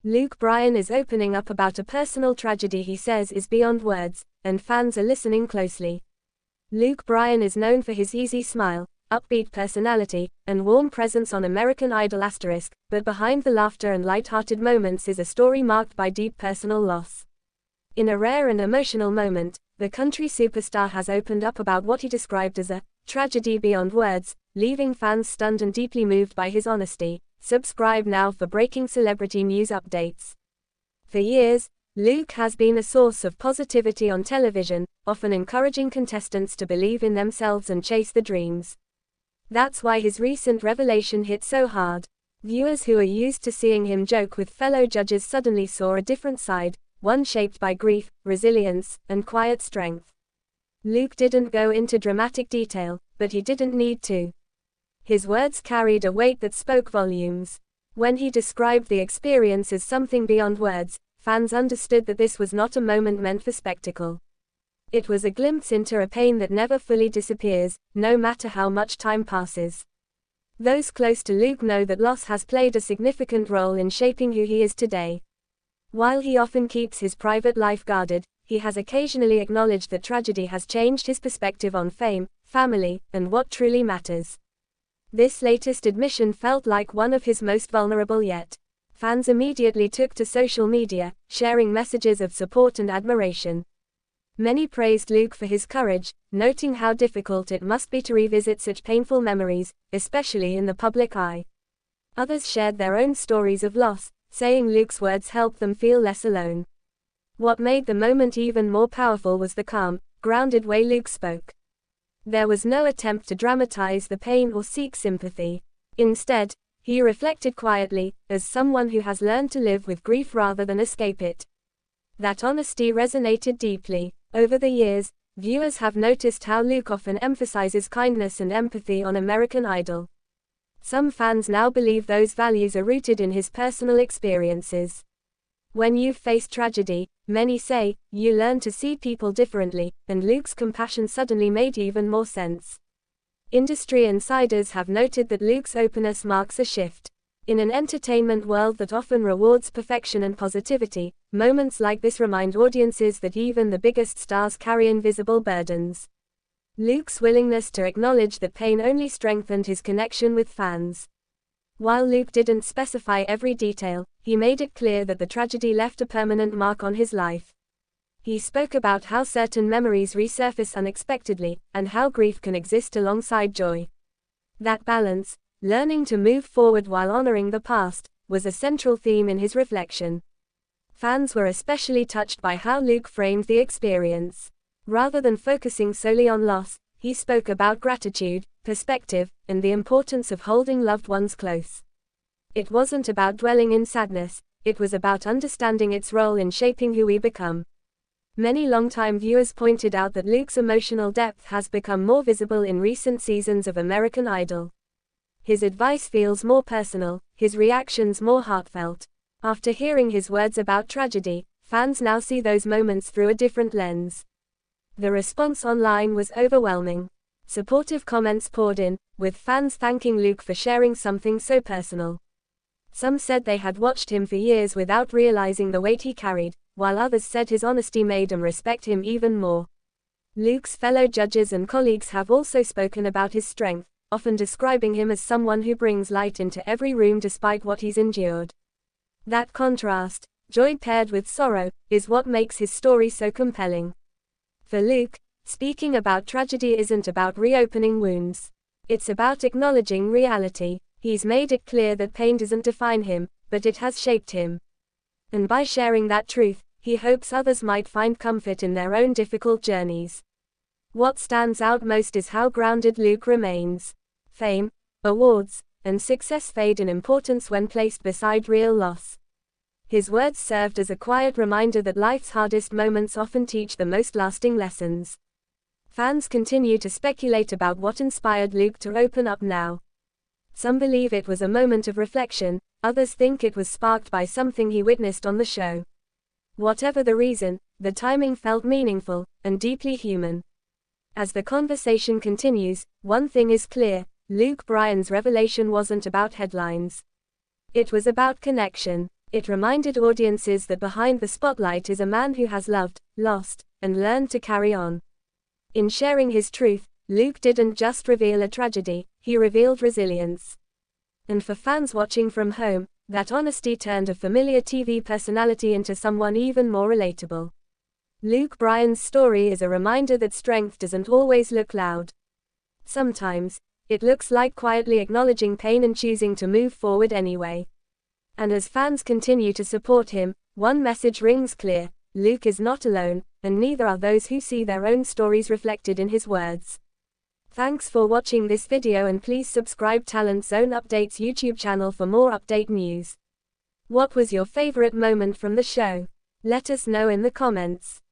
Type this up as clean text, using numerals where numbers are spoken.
Luke Bryan is opening up about a personal tragedy he says is beyond words, and fans are listening closely. Luke Bryan is known for his easy smile, upbeat personality, and warm presence on American Idol *, but behind the laughter and light-hearted moments is a story marked by deep personal loss. In a rare and emotional moment, the country superstar has opened up about what he described as a tragedy beyond words, leaving fans stunned and deeply moved by his honesty. Subscribe now for breaking celebrity news updates. For years, Luke has been a source of positivity on television, often encouraging contestants to believe in themselves and chase their dreams. That's why his recent revelation hit so hard. Viewers who are used to seeing him joke with fellow judges suddenly saw a different side, one shaped by grief, resilience, and quiet strength. Luke didn't go into dramatic detail, but he didn't need to. His words carried a weight that spoke volumes. When he described the experience as something beyond words, fans understood that this was not a moment meant for spectacle. It was a glimpse into a pain that never fully disappears, no matter how much time passes. Those close to Luke know that loss has played a significant role in shaping who he is today. While he often keeps his private life guarded, he has occasionally acknowledged that tragedy has changed his perspective on fame, family, and what truly matters. This latest admission felt like one of his most vulnerable yet. Fans immediately took to social media, sharing messages of support and admiration. Many praised Luke for his courage, noting how difficult it must be to revisit such painful memories, especially in the public eye. Others shared their own stories of loss, saying Luke's words helped them feel less alone. What made the moment even more powerful was the calm, grounded way Luke spoke. There was no attempt to dramatize the pain or seek sympathy. Instead, he reflected quietly, as someone who has learned to live with grief rather than escape it. That honesty resonated deeply. Over the years, viewers have noticed how Luke often emphasizes kindness and empathy on American Idol. Some fans now believe those values are rooted in his personal experiences. When you've faced tragedy, many say, you learn to see people differently, and Luke's compassion suddenly made even more sense. Industry insiders have noted that Luke's openness marks a shift. In an entertainment world that often rewards perfection and positivity, moments like this remind audiences that even the biggest stars carry invisible burdens. Luke's willingness to acknowledge that pain only strengthened his connection with fans. While Luke didn't specify every detail, he made it clear that the tragedy left a permanent mark on his life. He spoke about how certain memories resurface unexpectedly, and how grief can exist alongside joy. That balance, learning to move forward while honoring the past, was a central theme in his reflection. Fans were especially touched by how Luke framed the experience. Rather than focusing solely on loss, he spoke about gratitude, perspective, and the importance of holding loved ones close. It wasn't about dwelling in sadness, it was about understanding its role in shaping who we become. Many longtime viewers pointed out that Luke's emotional depth has become more visible in recent seasons of American Idol. His advice feels more personal, his reactions more heartfelt. After hearing his words about tragedy, fans now see those moments through a different lens. The response online was overwhelming. Supportive comments poured in, with fans thanking Luke for sharing something so personal. Some said they had watched him for years without realizing the weight he carried, while others said his honesty made them respect him even more. Luke's fellow judges and colleagues have also spoken about his strength, often describing him as someone who brings light into every room despite what he's endured. That contrast, joy paired with sorrow, is what makes his story so compelling. For Luke, speaking about tragedy isn't about reopening wounds. It's about acknowledging reality. He's made it clear that pain doesn't define him, but it has shaped him. And by sharing that truth, he hopes others might find comfort in their own difficult journeys. What stands out most is how grounded Luke remains. Fame, awards, and success fade in importance when placed beside real loss. His words served as a quiet reminder that life's hardest moments often teach the most lasting lessons. Fans continue to speculate about what inspired Luke to open up now. Some believe it was a moment of reflection, others think it was sparked by something he witnessed on the show. Whatever the reason, the timing felt meaningful, and deeply human. As the conversation continues, one thing is clear, Luke Bryan's revelation wasn't about headlines. It was about connection. It reminded audiences that behind the spotlight is a man who has loved, lost, and learned to carry on. In sharing his truth, Luke didn't just reveal a tragedy, he revealed resilience. And for fans watching from home, that honesty turned a familiar TV personality into someone even more relatable. Luke Bryan's story is a reminder that strength doesn't always look loud. Sometimes, it looks like quietly acknowledging pain and choosing to move forward anyway. And as fans continue to support him, one message rings clear: Luke is not alone, and neither are those who see their own stories reflected in his words. Thanks for watching this video, and please subscribe Talent Zone Updates YouTube channel for more update news. What was your favorite moment from the show? Let us know in the comments.